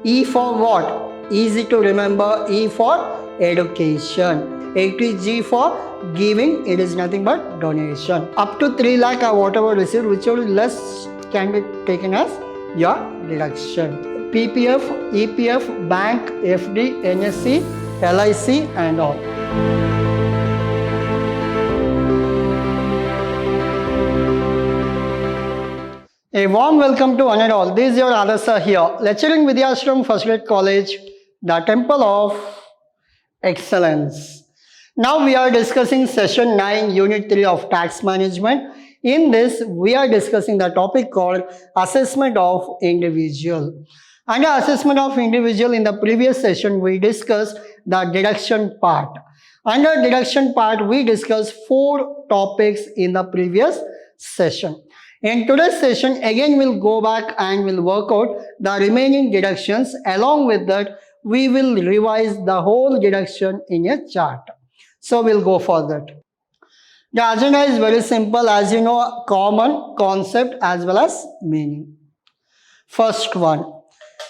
E for what? Easy to remember. E for education. 80 G for giving. It is nothing but donation. Up to 3 lakh or whatever received, whichever less can be taken as your deduction. PPF, EPF, bank, FD, NSC, LIC and all. A warm welcome to one and all. This is your Adasa here, lecturing Vidhyaashram First Grade College, the Temple of Excellence. Now we are discussing session 9, unit 3 of tax management. In this, we are discussing the topic called assessment of individual. Under assessment of individual, in the previous session, we discussed the deduction part. Under deduction part, we discussed 4 topics in the previous session. In today's session, again we'll go back and we'll work out the remaining deductions. Along with that, we will revise the whole deduction in a chart. So we'll go for that. The agenda is very simple, as you know, common concept as well as meaning. First one.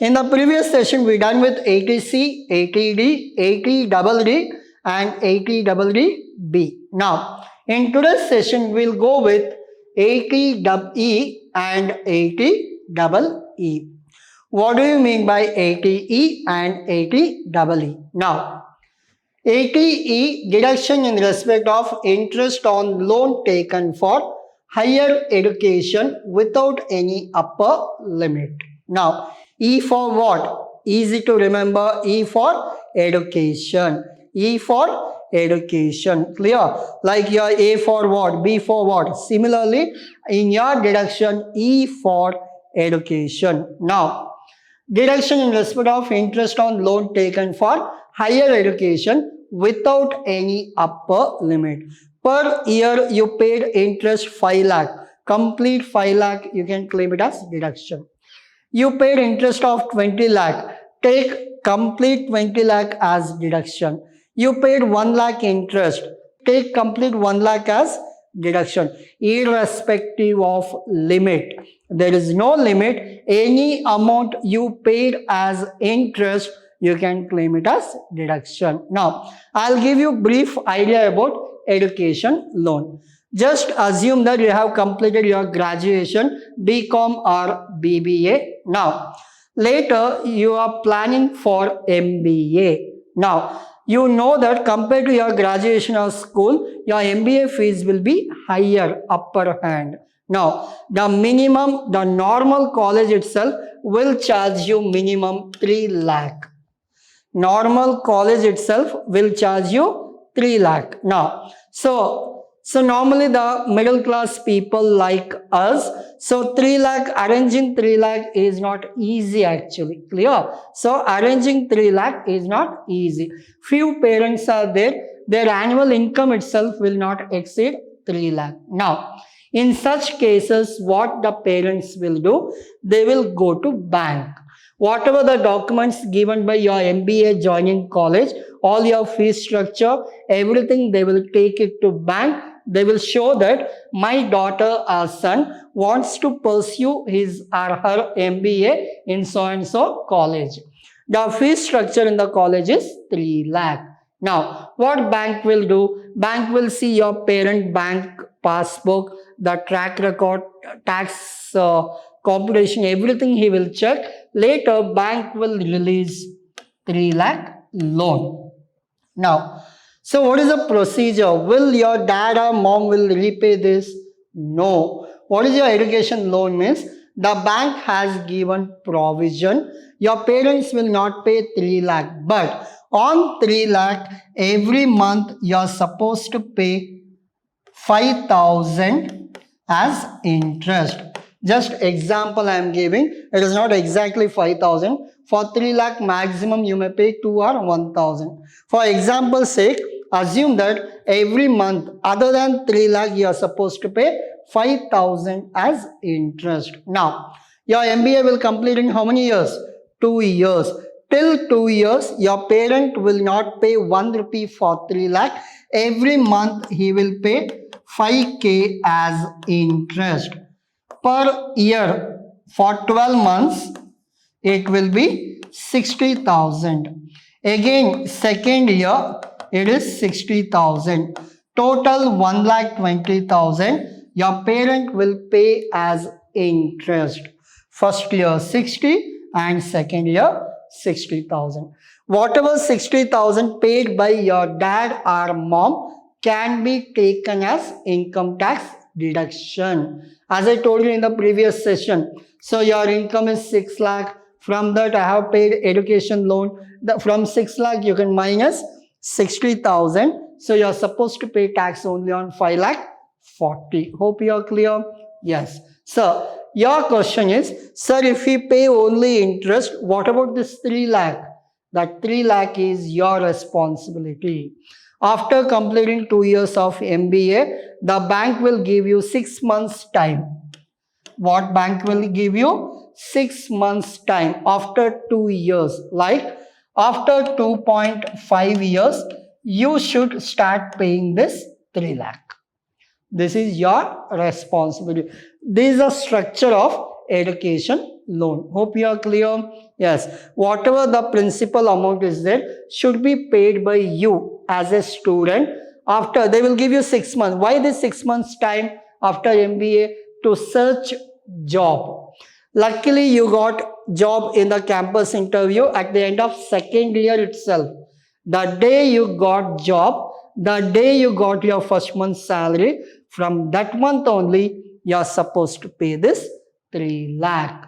In the previous session, we done with ATC, ATD, ATDD and ATDD. Now, in today's session, we'll go with ATEE and ATEE. What do you mean by ATE and ATEE? Now, ATE, deduction in respect of interest on loan taken for higher education without any upper limit. Now, E for what? Easy to remember. E for education. E for education. Clear? Like your A for what? B for what? Similarly, in your deduction, E for education. Now, deduction in respect of interest on loan taken for higher education without any upper limit. Per year, you paid interest 5 lakh. Complete 5 lakh, you can claim it as deduction. You paid interest of 20 lakh. Take complete 20 lakh as deduction. You paid 1 lakh interest. Take complete 1 lakh as deduction. Irrespective of limit. There is no limit. Any amount you paid as interest, you can claim it as deduction. Now, I'll give you brief idea about education loan. Just assume that you have completed your graduation, BCom or B.B.A. Now, later you are planning for MBA. Now, you know that compared to your graduation or school, your MBA fees will be higher, upper hand. Now, the minimum, the normal college itself will charge you minimum 3 lakh. Normal college itself will charge you 3 lakh. Now, so normally the middle class people like us, so 3 lakh, arranging 3 lakh is not easy actually. Clear? So arranging 3 lakh is not easy. Few parents are there, their annual income itself will not exceed 3 lakh. Now, in such cases, what the parents will do, they will go to bank. Whatever the documents given by your MBA joining college, all your fee structure, everything, they will take it to bank. They will show that my daughter or son wants to pursue his or her MBA in so and so college. The fee structure in the college is 3 lakh. Now, what bank will do? Bank will see your parent bank passbook, the track record, tax computation, everything he will check. Later, bank will release 3 lakh loan. Now, so what is the procedure? Will your dad or mom will repay this? No. What is your education loan means? The bank has given provision. Your parents will not pay 3 lakh. But on 3 lakh, every month you are supposed to pay 5,000 as interest. Just example I am giving. It is not exactly 5,000. For 3 lakh maximum you may pay 2 or 1,000. For example's sake, assume that every month other than 3 lakh you are supposed to pay 5,000 as interest. Now, your MBA will complete in how many years? 2 years. Till 2 years, your parent will not pay 1 rupee for 3 lakh. Every month he will pay 5k as interest. Per year, for 12 months, it will be 60,000. Again, second year, it is 60,000. Total 1,20,000. Your parent will pay as interest. First year 60 and second year 60,000. Whatever 60,000 paid by your dad or mom can be taken as income tax deduction. As I told you in the previous session, so your income is 6 lakh. From that I have paid education loan. From 6 lakh you can minus 60,000. So you are supposed to pay tax only on 5 lakh 40. Hope you are clear. Yes. So your question is, sir, if we pay only interest, what about this 3 lakh? That 3 lakh is your responsibility. After completing 2 years of MBA, the bank will give you 6 months time. What bank will give you? 6 months time after 2 years. Like after 2.5 years, you should start paying this 3 lakh. This is your responsibility. This is the structure of education loan. Hope you are clear. Yes. Whatever the principal amount is there should be paid by you as a student. After they will give you 6 months. Why this 6 months time after MBA? To search job. Luckily you got job in the campus interview at the end of second year itself. The day you got job, the day you got your first month's salary, from that month only you are supposed to pay this 3 lakh.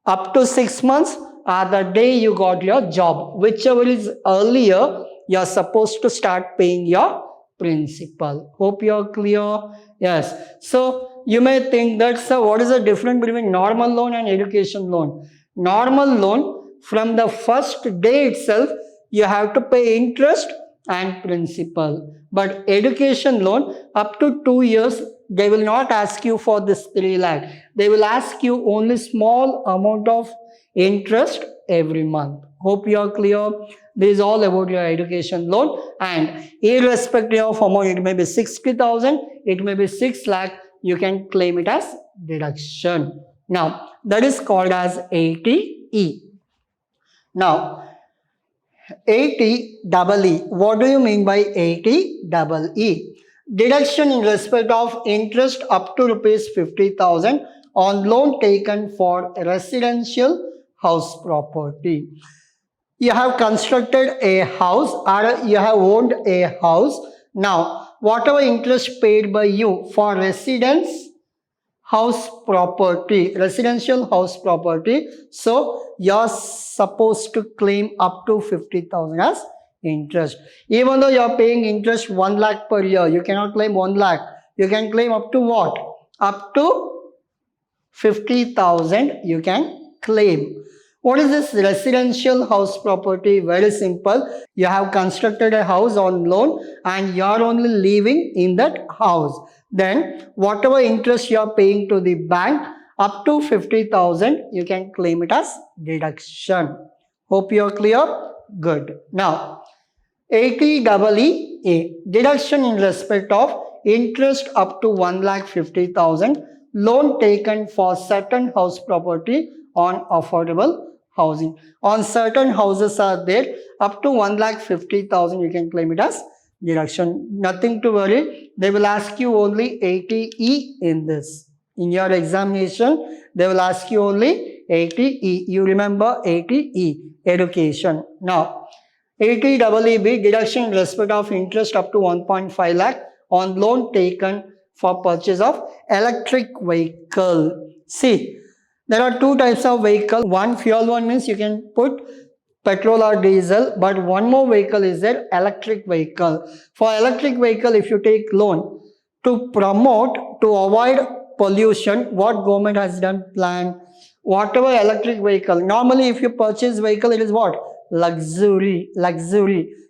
Up to 6 months are the day you got your job. Whichever is earlier, you are supposed to start paying your principal. Hope you are clear. Yes. So you may think that, sir, what is the difference between normal loan and education loan? Normal loan, from the first day itself, you have to pay interest and principal. But education loan, up to 2 years, they will not ask you for this 3 lakh. They will ask you only small amount of interest every month. Hope you are clear. This is all about your education loan, and irrespective of amount, it may be 60,000, it may be 6 lakh, you can claim it as deduction. Now, that is called as ATE. Now, ATEE. What do you mean by ATEE? Deduction in respect of interest up to rupees 50,000 on loan taken for residential house property. You have constructed a house or you have owned a house. Now, whatever interest paid by you for residential house property, so you're supposed to claim up to 50,000 as interest. Even though you're paying interest 1 lakh per year, you cannot claim 1 lakh. You can claim up to what? Up to 50,000 you can claim. What is this residential house property? Very simple. You have constructed a house on loan and you are only living in that house. Then whatever interest you are paying to the bank, up to 50,000, you can claim it as deduction. Hope you are clear. Good. Now, ATEE, deduction in respect of interest up to 1,50,000, loan taken for certain house property on affordable housing. On certain houses are there, up to 1,50,000 you can claim it as deduction. Nothing to worry. They will ask you only ATE in this. In your examination, they will ask you only ATE. You remember ATE, education. Now, ATEEB, deduction in respect of interest up to 1.5 lakh on loan taken for purchase of electric vehicle. See, there are two types of vehicle. One, fuel one means you can put petrol or diesel, but one more vehicle is there, electric vehicle. For electric vehicle, if you take loan to promote, to avoid pollution, what government has done plan? Whatever electric vehicle, normally if you purchase vehicle, it is what? Luxury.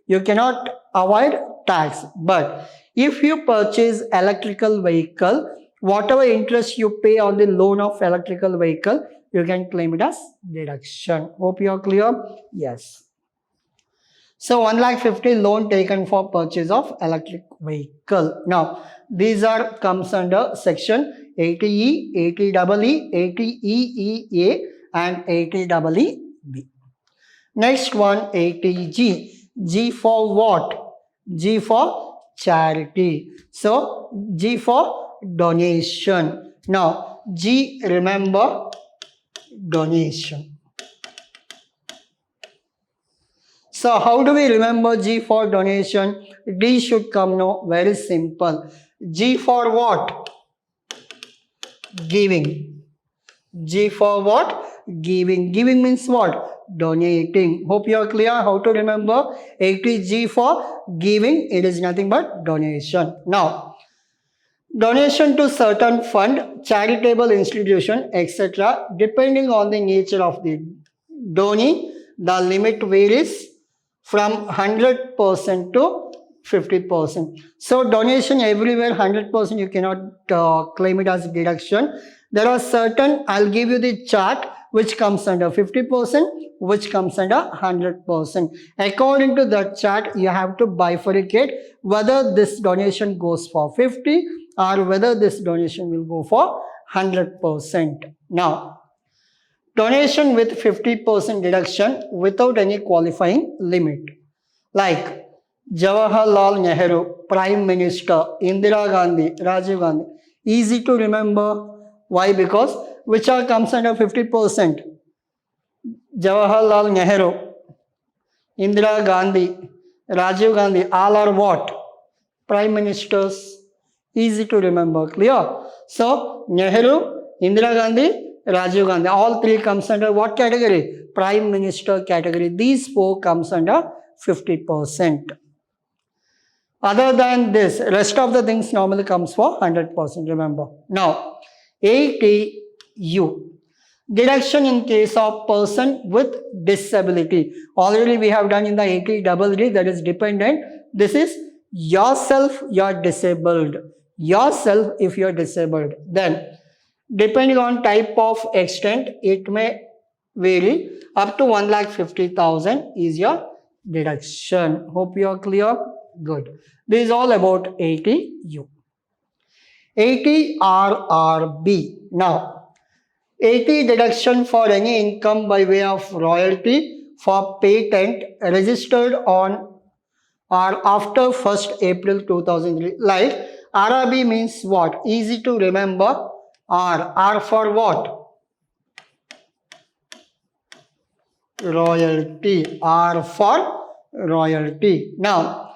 You cannot avoid tax. But if you purchase electrical vehicle, whatever interest you pay on the loan of electrical vehicle, you can claim it as deduction. Hope you are clear. Yes. So 1,50,000 loan taken for purchase of electric vehicle. Now, these are comes under section ATE, ATEE, ATEEA and ATEEB. Next one, ATG. G for what? G for charity. So, G for donation. Now, G, remember, donation. So, how do we remember G for donation? D should come now. Very simple. G for what? Giving. G for what? Giving. Giving means what? Donating. Hope you are clear how to remember. ATG for giving. It is nothing but donation. Now, donation to certain fund, charitable institution, etc. Depending on the nature of the donee, the limit varies from 100% to 50%. So donation everywhere 100% you cannot claim it as deduction. There are certain, I'll give you the chart which comes under 50%, which comes under 100%. According to that chart, you have to bifurcate whether this donation goes for 50 or whether this donation will go for 100%. Now, donation with 50% deduction without any qualifying limit. Like Jawaharlal Nehru, Prime Minister, Indira Gandhi, Rajiv Gandhi. Easy to remember. Why? Because which are comes under 50%? Jawaharlal Nehru, Indira Gandhi, Rajiv Gandhi, all are what? Prime Ministers. Easy to remember. Clear? So, Nehru, Indira Gandhi, Rajiv Gandhi. All three comes under what category? Prime Minister category. These four comes under 50%. Other than this, rest of the things normally comes for 100%. Remember. Now, ATU. Deduction in case of person with disability. Already we have done in the ATEE, that is dependent. This is yourself, you are disabled. Yourself if you are disabled. Then, depending on type of extent, it may vary. Up to 1,50,000 is your deduction. Hope you are clear. Good. This is all about ATU. ATRRB. Now, AT deduction for any income by way of royalty for patent registered on or after 1st April 2003. Like RRB means what? Easy to remember. R for what? Royalty. R for royalty. Now,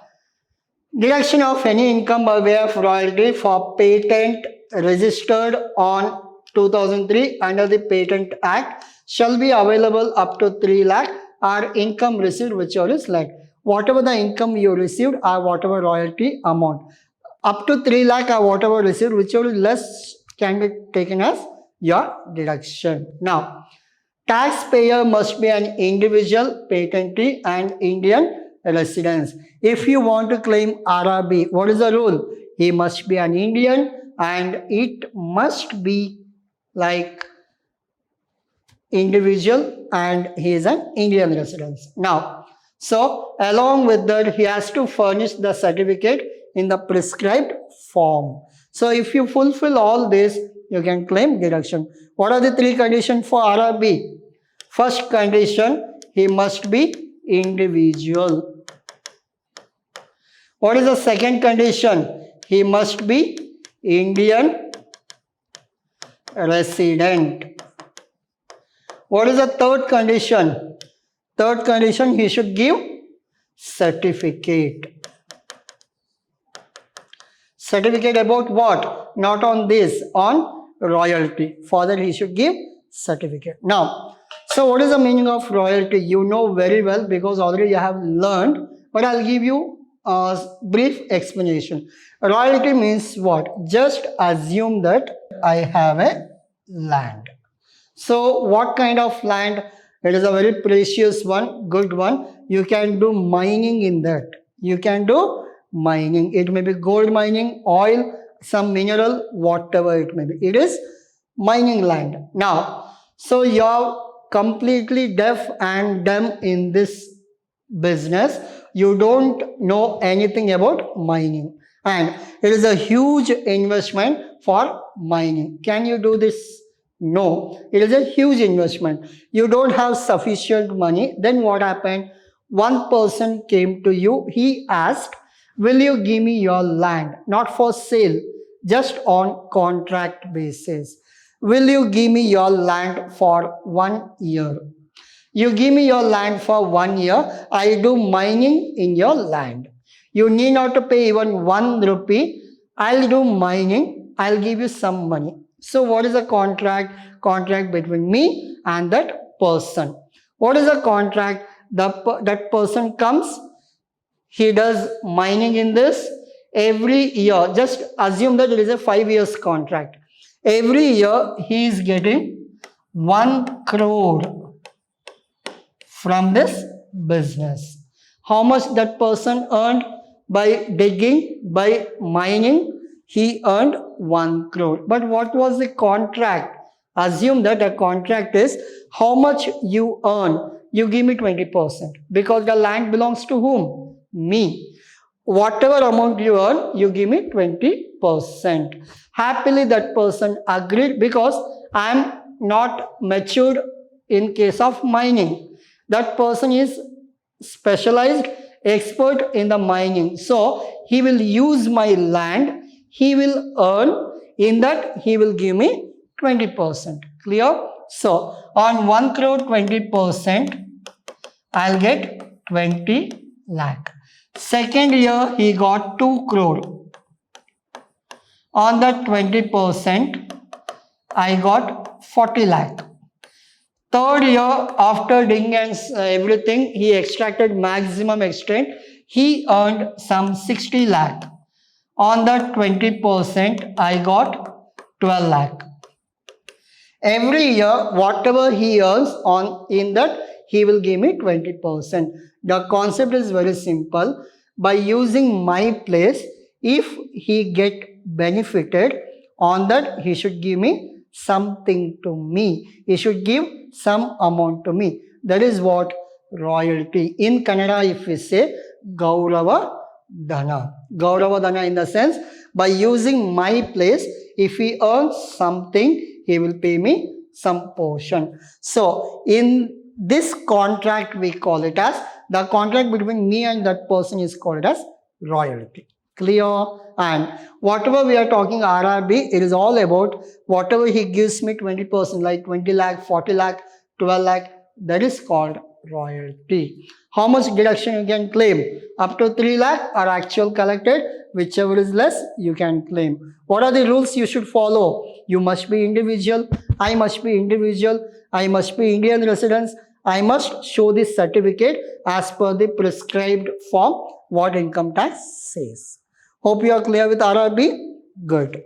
deduction of any income by way of royalty for patent registered on 2003 under the Patent Act shall be available up to 3 lakh or income received whichever is like. Whatever the income you received or whatever royalty amount. Up to 3 lakh or whatever received, whichever is less can be taken as your deduction. Now, taxpayer must be an individual, patentee and Indian residents. If you want to claim RRB, what is the rule? He must be an Indian and it must be like individual and he is an Indian resident. Now, so along with that, he has to furnish the certificate in the prescribed form. So if you fulfill all this, you can claim deduction. What are the 3 conditions for RRB? First condition, he must be individual. What is the second condition? He must be Indian resident. What is the third condition? Third condition, he should give certificate. Certificate about what? Not on this, on royalty. For that, he should give certificate. Now, so what is the meaning of royalty? You know very well because already you have learned, but I'll give you a brief explanation. Royalty means what? Just assume that I have a land. So what kind of land? It is a very precious one, good one. You can do mining in that. You can do mining. It may be gold mining, oil, some mineral, whatever it may be. It is mining land. Now, so you are completely deaf and dumb in this business. You don't know anything about mining. And it is a huge investment for mining. Can you do this No, it is a huge investment. You don't have sufficient money. Then what happened? One person came to you. He asked, will you give me your land? Not for sale, just on contract basis. Will you give me your land for 1 year? You give me your land for 1 year. I do mining in your land. You need not to pay even 1 rupee. I'll do mining. I'll give you some money. So what is a contract? Contract between me and that person. What is a contract? That person comes, he does mining in this every year. Just assume that it is a 5 years contract. Every year he is getting 1 crore from this business. How much that person earned by digging, by mining? He earned 1 crore. But what was the contract? Assume that a contract is how much you earn. You give me 20% because the land belongs to whom? Me. Whatever amount you earn, you give me 20%. Happily that person agreed because I am not matured in case of mining. That person is specialized expert in the mining. So he will use my land. He will earn. In that he will give me 20%. Clear? So on 1 crore 20%, I'll get 20 lakh. Second year he got 2 crore. On that 20%, I got 40 lakh. Third year, after digging and everything, he extracted maximum extent. He earned some 60 lakh. On that 20%, I got 12 lakh. Every year, whatever he earns in that, he will give me 20%. The concept is very simple. By using my place, if he get benefited on that, he should give me something to me. He should give some amount to me. That is what royalty. In Kannada, if we say Gaurava Dana. Gaurava Dana in the sense, by using my place, if he earns something, he will pay me some portion. So in this contract, we call it as, the contract between me and that person is called as royalty. Clear? And whatever we are talking RRB, it is all about whatever he gives me 20%, like 20 lakh, 40 lakh, 12 lakh, that is called royalty. How much deduction you can claim? Up to 3 lakh are actual collected. Whichever is less, you can claim. What are the rules you should follow? You must be individual. I must be individual. I must be Indian residents. I must show this certificate as per the prescribed form what income tax says. Hope you are clear with RRB. Good.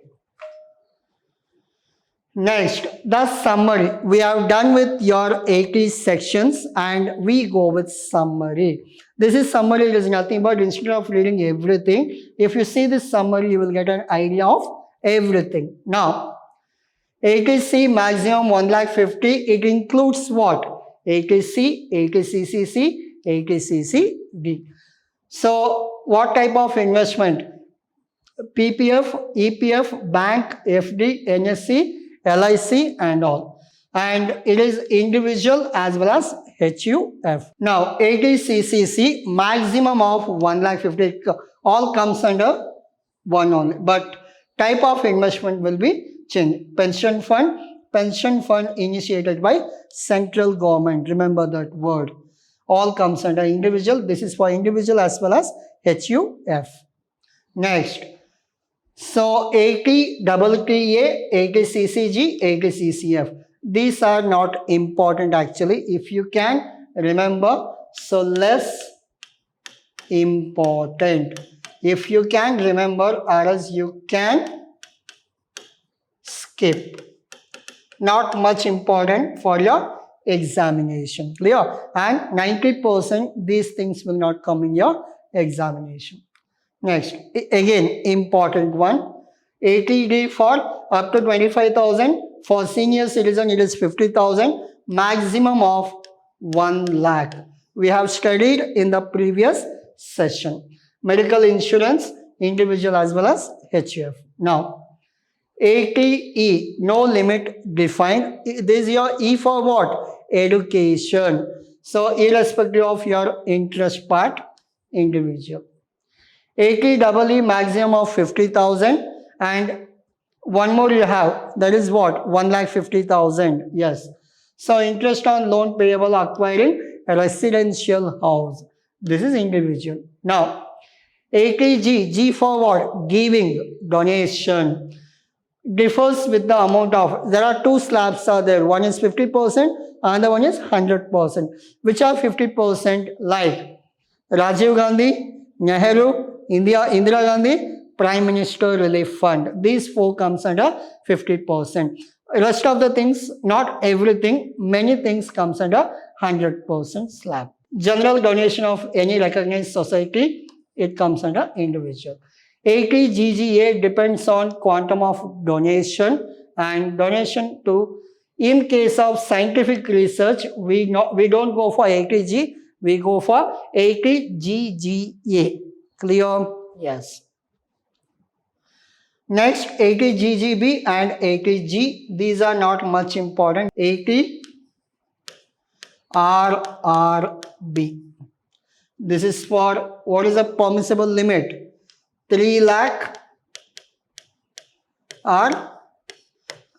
Next, the summary. We have done with your 80 sections and we go with summary. This is summary. It is nothing but instead of reading everything, if you see this summary, you will get an idea of everything. Now, 80C maximum 1,50,000. It includes what? 80C, 80CCC, 80CCD. So, what type of investment? PPF, EPF, bank, FD, NSC, LIC and all. And it is individual as well as HUF. Now, 80CCC, maximum of 1,50,000, all comes under one only. But type of investment will be changed. Pension fund initiated by central government. Remember that word. All comes under individual. This is for individual as well as HUF. Next. So 80 TTA, 80 CCG, 80 CCF. These are not important actually. If you can remember, so less important. If you can remember, or else you can skip. Not much important for your examination. Clear? And 90% these things will not come in your examination. Next, again important one, 80D for up to 25,000. For senior citizen it is 50,000. Maximum of 1 lakh. We have studied in the previous session. Medical insurance, individual as well as HUF. Now, 80E, no limit defined. This is your E for what? Education. So irrespective of your interest part, individual. 80EE maximum of 50,000, and one more you have, that is what? 1,50,000. Yes. So interest on loan payable acquiring a residential house. This is individual. Now 80G, G for what? Giving, donation. Differs with the amount of, there are two slabs are there. One is 50%, another one is 100%. Which are 50%? Like Rajiv Gandhi, Nehru, Indira Gandhi, Prime Minister Relief Fund. These four comes under 50%. Rest of the things, not everything, many things comes under 100% slab. General donation of any recognized society, it comes under individual. 80 GGA depends on quantum of donation, and donation to, in case of scientific research, we don't go for 80G, we go for 80 GGA. Clear? Yes. Next, 80 GGB and 80G. These are not much important. 80 RRB. This is for, what is the permissible limit? 3 lakh are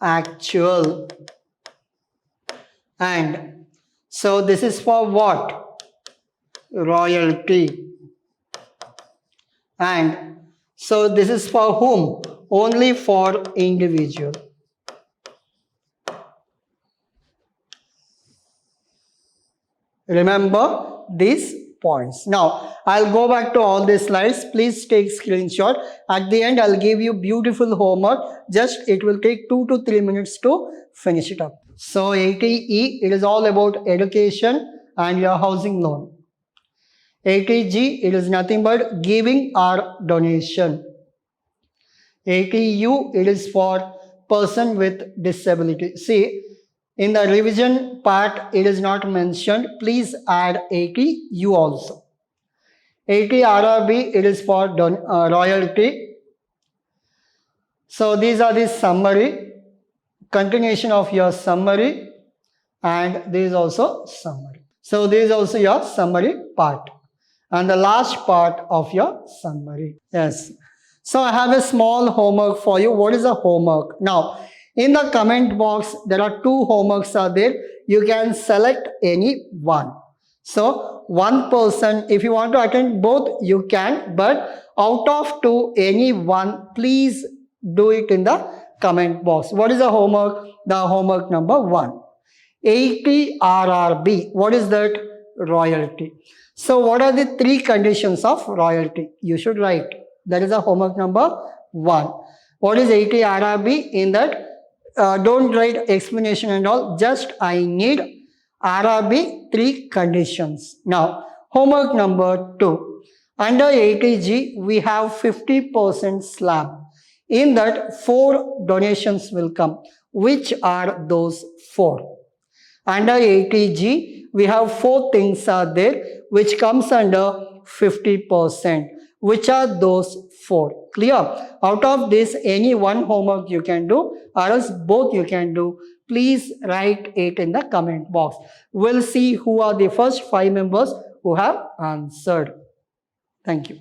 actual. And so this is for what? Royalty. And so this is for whom? Only for individual. Remember these points. Now, I'll go back to all these slides. Please take screenshot. At the end, I'll give you beautiful homework. Just it will take 2 to 3 minutes to finish it up. So 80E, it is all about education and your housing loan. 80G, it is nothing but giving or donation. 80U, it is for person with disability. See, in the revision part, it is not mentioned. Please add 80U also. 80 RRB, it is for royalty. So these are the summary, continuation of your summary, and this is also summary. So this is also your summary part, and the last part of your summary. Yes. So I have a small homework for you. What is the homework? Now, in the comment box, there are 2 homeworks are there. You can select any one. So one person, if you want to attend both, you can. But out of 2, any one, please do it in the comment box. What is the homework? The homework number 1. 80 RRB. What is that? Royalty. So what are the 3 conditions of royalty? You should write. That is a homework number 1. What is 80 RRB? In that, don't write explanation and all. Just I need RRB 3 conditions. Now, homework number 2. Under 80G, we have 50% slab. In that, 4 donations will come. Which are those 4? Under 80G, we have 4 things are there which comes under 50%. Which are those 4? Clear? Out of this, any one homework you can do, or else both you can do. Please write it in the comment box. We'll see who are the first 5 members who have answered. Thank you.